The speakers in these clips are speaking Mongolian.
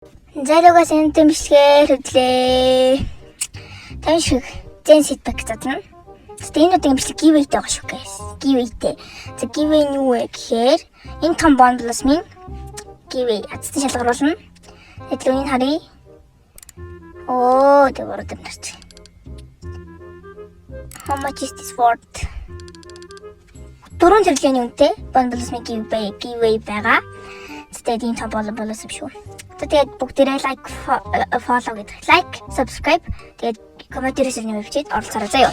Залуугаас энэ тэмшгээр хөдлөө. Тэмшиг зэн сэтбэг задна. Тэгтээ энэ удаа имжлэг giveaway-тэй байгаа шүү guys. Giveaway-тэй. За giveaway нь юу вэ гэхээр энэ том bundle-аас минь giveaway азтай шалгаруулна. Тэгэлгүй энэ харъя. Оо, тэр бороо дэмэрч. How much is this worth? 4 тэрлийн үнэтэй bundle-аас минь giveaway байгаа. Тэгээд энэ том болоос юм шүү. Тэгээд бүгдээрээ like, follow гэдэг. Like, subscribe. Тэгээд comment дээрээс ирнэ бичээд оролцоорой заяа.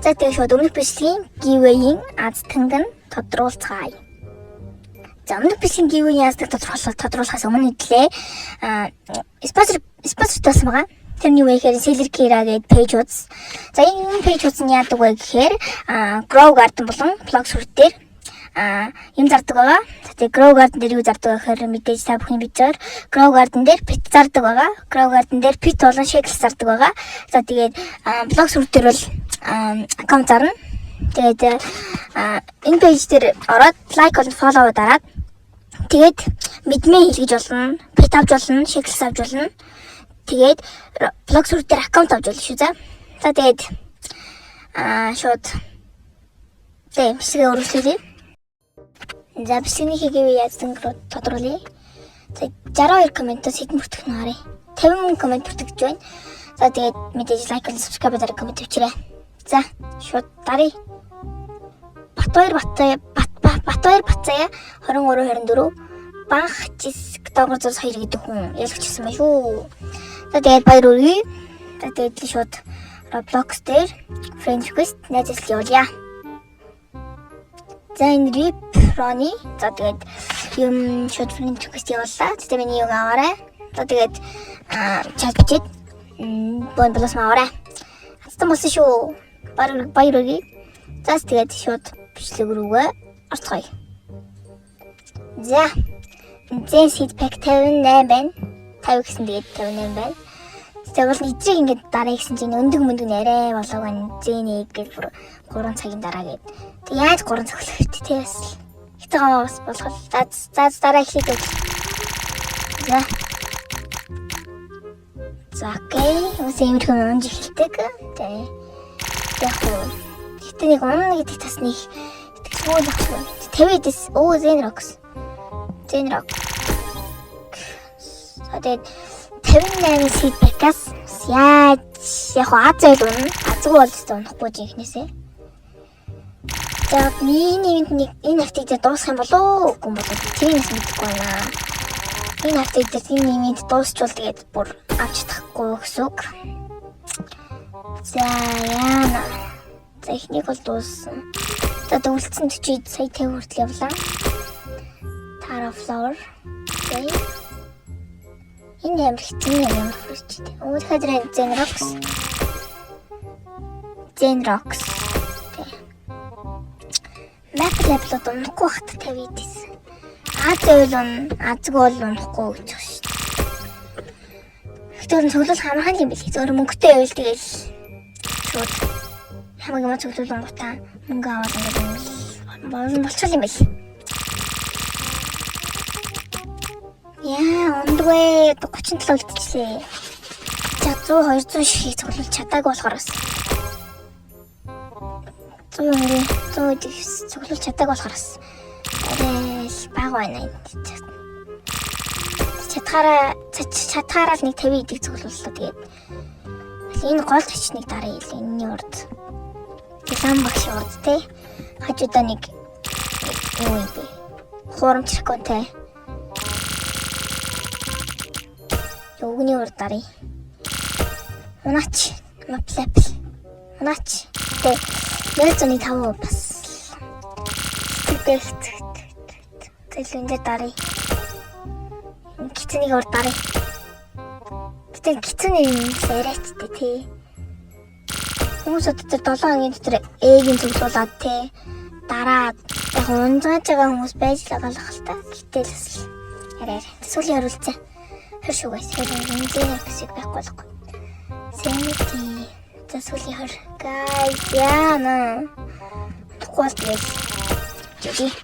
За тэгээд шууд өмнөх бичлэгийн giveaway-ийн аз танган тодруулцгаая. За өмнөх бичлэгийн giveaway-ийн аз тодруулахаас өмнө хэлээ. Спонсортойсэн байгаа. Тэрний юу гэхээр Seller Kira гэдэг page үз. За энэ page үз нь яадаг вэ гэхээр Grow Garden болон blog сүрт дээр юм зардаг байгаа. Тэгээ Grow Garden дээр юу зардаг гэхээр мэдээж та бүхний бичээр Grow Garden дээр pit зардаг байгаа. Grow Garden дээр pit болон shekels зардаг байгаа. За тэгээд blog сүрт дээр бол аккаунт зарна. Тэгээд энэ page дээр ороод like болон follow дараад тэгээд мэдмээ хэлгэж болно, pit авч болно, shekels авч болно. Тэгээд блог сүрт дээр аккаунт авч болно шүү. За тэгээд шууд тийм бичлэгээ өргөжлөе. За бичлэгийн giveaway яасан руу тодруулъя. За 62 комментоос хэдэн бүртгэх нь харъя. 50 коммент бүртгэж байна. За тэгээд мэдээж лайк and subscribe дараа коммент өчрээ. За шууд даръя. Батбаяр Бацая 2324 банх жиск доогор 2 гэдэг хүн ялгчихсан байна шүү. За тэгээд баяр хүргэе. За тэгээд шууд Roblox дээр friend request найзлал явуулъя. За энэ rip Ronnie. За тэгээд юм шууд friend request явууллаа. Тэгээд миний юг аваарай. За тэгээд чат бичээд бонус аваарай. Хацсан болсон шүү. Баяр хүргэе. За тэгээд шууд бичлэг рүүгээ орцгоё. За зэн feedback 58 байна. 50 гэсэн тэгээд 58 байна. Тэгвэл эдрийг ингээд дараа гэсэн чинь өндөг нэрээ болоог нь зэнийг гэж бүр 3 цагийн дараа гээд. Тэг яаж 3 цаг хөлөвт те бас. Хитгаа бас болох. За дараа ихлэх. За окей. Ус иймэрхүү унж эхэлдэг. Тэг. Яг уу. Гэтэ нэг унна гэдэг тас нэг сүүл багш. 50-ээс оо Zenrox. За тэгээд 58 feedback-аас яаж яг азтай дуун азгүй болстой унахгүй жинхнээсээ. За миний энэ хавтыг дээр дуусгах юм болоо үгүй юм болоо тиймээс мэдэхгүй байна. Энэ хавтыг дээр энэ имэнд дуусчвал тэгээд бүр авч чадахгүй гэсэн үг. За яана. За ихнийг бол дууссан. За дүүлсэн 40 сая 50 хүртэл явлаа. Tara flower. Okay. Энэ ямар хэцүү fruit. Өөдхөдрийн Zenrox. Okay. Map level-д унахгүй хат 50-ээс. Азгүй бол унахгүй гэж байна шүү дээ. Гэхдээ цоглол хамаахан юм билий. Зөвхөн мөнгөтэй байвал тэгэл шууд хамаагүй цоглол онготаа мөнгө аваад ингээд болчихвол юм билий. Яа, ондгүй 37 үлдчихлээ. За 100 200 ширхийг цуглуулж чадаагүй болохоор бас. 100 цуглуулж чадаагүй болохоор бас. Арай л бага байна. Чатгаараа л нэг 50 идэх цуглууллаа тэгээд. Энэ гол тачныг дараа ийлээ. Энэний урд. Лам багш урд те. Хажуудаа нэг юу юм бэ? Хуурамч реконтэй. Өгний урд дарыг. Унаач. Унаач. Тэ 105 бас. Тэгт. Тэглэндээ дарыг. Гитцнийг урд дарыг. Гэтэ гитцний яриачтэй тий. Хүмүүс өдөр 7 хоногийн дотор ээгийн цуглуулад тий. Дараа яг унжааж байгаа хүмүүс байж л байгаа л та. Гэтэл бас яриа. Сүүлийн хариулцаа. Хөршөө guys. Энэ Zenrox-ийг байхгүй болохгүй. Сэнэти. За сүүлийн хөр. Guys, яана. Тухайлбал жижиг.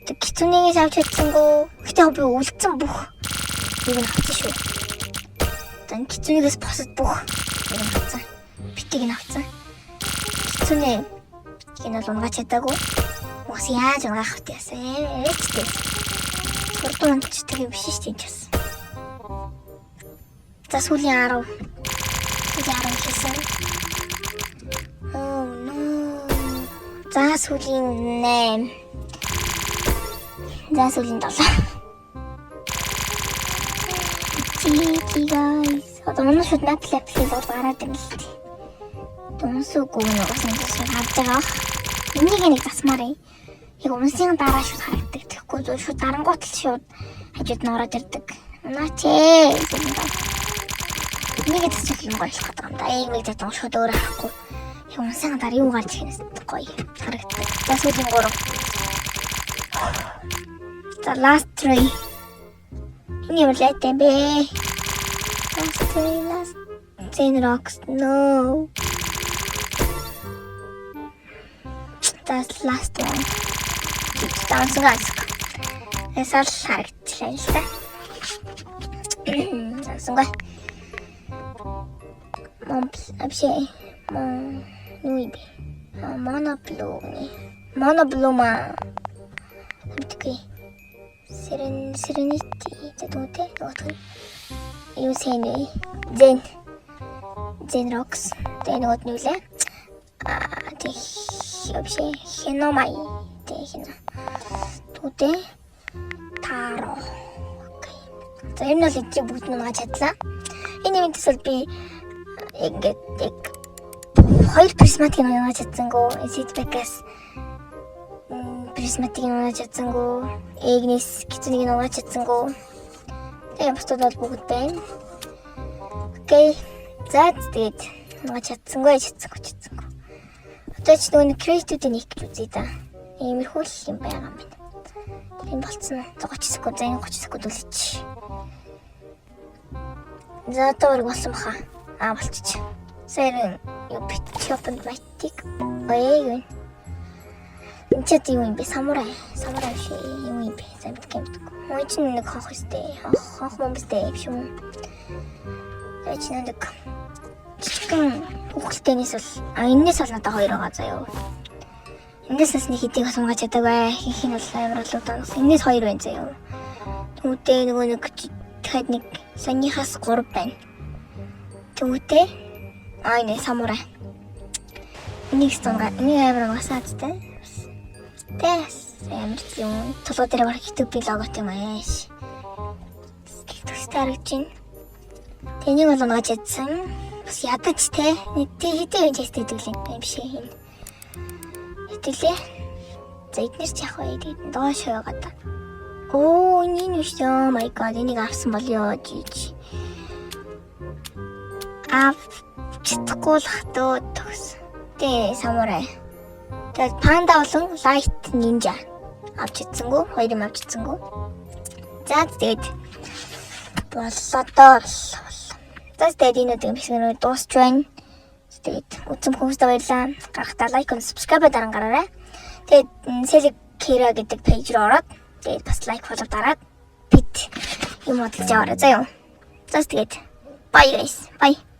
Гитүнээс авч чадсангүй. Гэтэ би үлдсэн бүх юм авсан шүү. Тэн кицүнээс босод бүх юм авсан. Битгийг нь авсан. Кицүнээ энэ бол унгаач чадаагүй. Уус яаж унгаах вэ яасан. Ээчтэй. Сурдуун ч тэгээ биш шүү дээ бас. За сүүлийн 10 хийсэн. Oh no. За сүүлийн 8. За сүүлийн 7. Чи guys. Одоо манай шууд надлап хийгээд гараад ирнэ л дээ. Дүнсүүгүй нугас нэг харж байгаа. Энийг нэг засмаар юм. Яг унсын дараа шууд харагддаг. Тэгэхгүй зөв шууд дарангуут л шууд хажууд нь ороод ирдэг. Наачээ. Энийг засчих юм гоёлох гэдэг юм да. Энийг зэтэн шууд өөр харахгүй. Яг унсын дараа юу гарч ирнэс гоё харагддаг. За сүүлийн 3. За last 3. Энэ юу лээд юм бэ? Last Xenrox. No. That's last one. Dancing guys. Эсэл харагдлаа л да. Dancing guys. Вообще нуйби. Моноблума. Мэдгүй. Serenity гэдэг үү? Юу сэнэ? Xenrox. Тэнгууд нь үлээ. Тэг вообще хиномай тэгнэ. Тутэ таро. Окей. За энэ бол эцэг бүгд нь нугаж чадлаа. Энэ юмээс бол би ингээд хоёр призматик нугаж чадсангүй. Setback-аас призматик нугаж чадсангүй. Игнис кицүнийг нугаж чадсангүй. Тэгээ бусдад бол бүгд байна. Окей. За тэгээд нугаж чадсангүй. Одоо ч нөгөө creative нэг гэж үзье да. Иймэрхүү юм байгаа юм байна. Тийм болцсон. 30 секунд, 30 секунд үлээч. За тоор болсон баха. Болчих. Сэрэн юу бит чопнд майтик. Ой. Энд ч юм бэ? Самурай шиг юм бэ? Замт гэмдэг. Мой ч нэг хонх өстэй. Хонх момстэй биш юм. За чи нэг чичгэн хүүхдтэйнээс бол энэс бол надад 2 байгаа заяа. Энэс нэг хэдийг бас унгаж чаддаг бай. Хинх нь бол амар л удаа. Энэс 2 байна заяа. Түүтээ нөгөө нэг тэгэхэд нэг санийхаас 3 байна. Түүтээ энэ самурай. Энийг амар угасаадтай. Тэс амар юм. Толгой дээр баг YouTube-ийн логот юм ааш. Төстэй харагдаж байна. Тэнийг бол унгаж чадсан. Бас ядаж те. Хэдий юм чэстэй дүүлэн юм шиг юм. Хэдүүлээ. За эднэр ч яг вэ. Доош яваад. Оо энэ биш ёо. My god. Энийг авсан бол ёо жиж. Читгэхгүй л хатуу төгс. Тэ самурай. Тэгээд панда болон light ninja авч идсэнгүү. 2 юм авч идсэнгүү. За тэгээд боллоо. Тэгээд энэ нэг хэсгээр дуусч байна. Тэгээд үзсэн хүмүүстээ баярлалаа. Гарахтаа лайк and subscribe дараарай. Тэгээд Select Kira гэдэг пэйж рүү ороод тэгээд бас лайк follow дараад бит юм бодлож аваарай заяа. За тэгээд bye guys. Bye.